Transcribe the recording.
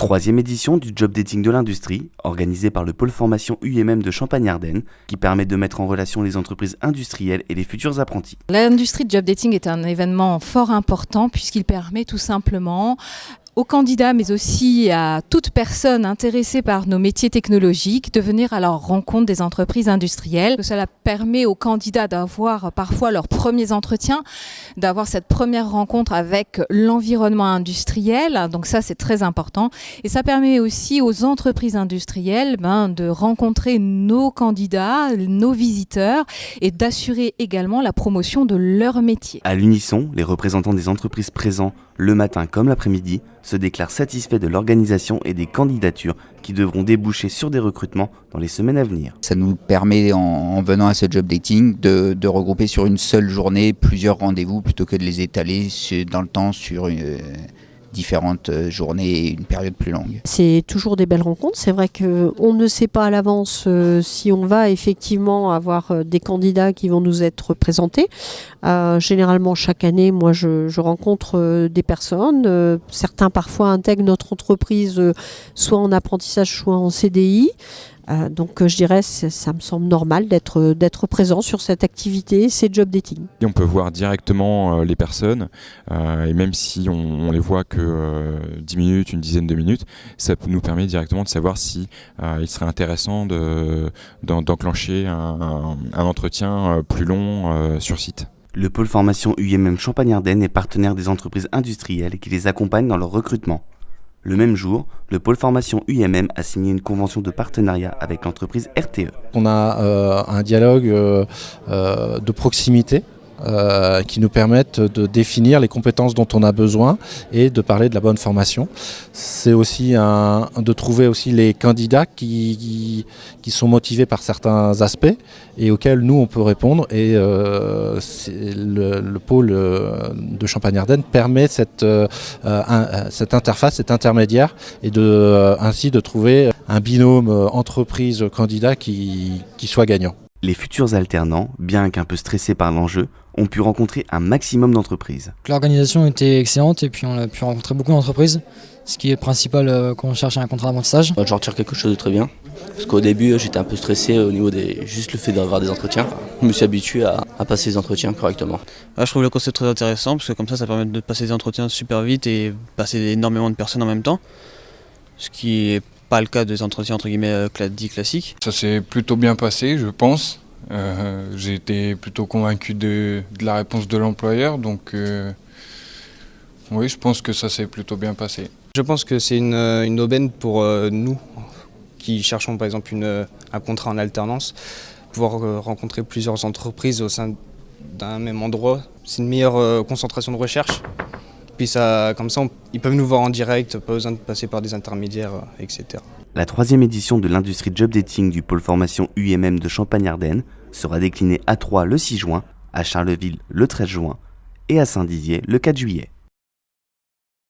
Troisième édition du Job Dating de l'industrie, organisée par le pôle formation UMM de Champagne-Ardenne, qui permet de mettre en relation les entreprises industrielles et les futurs apprentis. L'industrie de Job Dating est un événement fort important puisqu'il permet tout simplement aux candidats, mais aussi à toute personne intéressée par nos métiers technologiques, de venir à leur rencontre des entreprises industrielles. Cela permet aux candidats d'avoir parfois leurs premiers entretiens, d'avoir cette première rencontre avec l'environnement industriel. Donc ça, c'est très important. Et ça permet aussi aux entreprises industrielles de rencontrer nos candidats, nos visiteurs, et d'assurer également la promotion de leur métier. À l'unisson, les représentants des entreprises présents le matin comme l'après-midi se déclarent satisfaits de l'organisation et des candidatures qui devront déboucher sur des recrutements dans les semaines à venir. Ça nous permet, en venant à ce job dating, de regrouper sur une seule journée plusieurs rendez-vous plutôt que de les étaler dans le temps sur différentes journées et une période plus longue. C'est toujours des belles rencontres. C'est vrai qu'on ne sait pas à l'avance si on va effectivement avoir des candidats qui vont nous être présentés. Généralement, chaque année, moi, je rencontre des personnes. Certains parfois intègrent notre entreprise soit en apprentissage, soit en CDI. Donc je dirais ça me semble normal d'être présent sur cette activité, c'est job dating. Et on peut voir directement les personnes et même si on les voit que 10 minutes, une dizaine de minutes, ça nous permet directement de savoir si il serait intéressant d'enclencher un entretien plus long sur site. Le pôle formation UMM Champagne-Ardenne est partenaire des entreprises industrielles qui les accompagnent dans leur recrutement. Le même jour, le pôle formation UMM a signé une convention de partenariat avec l'entreprise RTE. On a un dialogue de proximité qui nous permettent de définir les compétences dont on a besoin et de parler de la bonne formation. C'est aussi de trouver aussi les candidats qui sont motivés par certains aspects et auxquels nous on peut répondre. Et le pôle de Champagne-Ardenne permet cette interface, cet intermédiaire et ainsi de trouver un binôme entreprise-candidat qui soit gagnant. Les futurs alternants, bien qu'un peu stressés par l'enjeu, ont pu rencontrer un maximum d'entreprises. L'organisation était excellente et puis on a pu rencontrer beaucoup d'entreprises, ce qui est principal quand on cherche un contrat d'apprentissage. J'en retire quelque chose de très bien, parce qu'au début j'étais un peu stressé au niveau juste le fait d'avoir des entretiens. Je me suis habitué à passer les entretiens correctement. Je trouve le concept très intéressant, parce que comme ça permet de passer des entretiens super vite et passer énormément de personnes en même temps, ce qui est pas le cas des entretiens entre guillemets dits classiques. Ça s'est plutôt bien passé, je pense. J'ai été plutôt convaincu de la réponse de l'employeur, donc oui, je pense que ça s'est plutôt bien passé. Je pense que c'est une aubaine pour nous qui cherchons par exemple un contrat en alternance, pouvoir rencontrer plusieurs entreprises au sein d'un même endroit. C'est une meilleure concentration de recherche. Puis comme ça, ils peuvent nous voir en direct, pas besoin de passer par des intermédiaires, etc. La troisième édition de l'industrie job dating du pôle formation UMM de Champagne-Ardenne sera déclinée à Troyes le 6 juin, à Charleville le 13 juin et à Saint-Dizier le 4 juillet.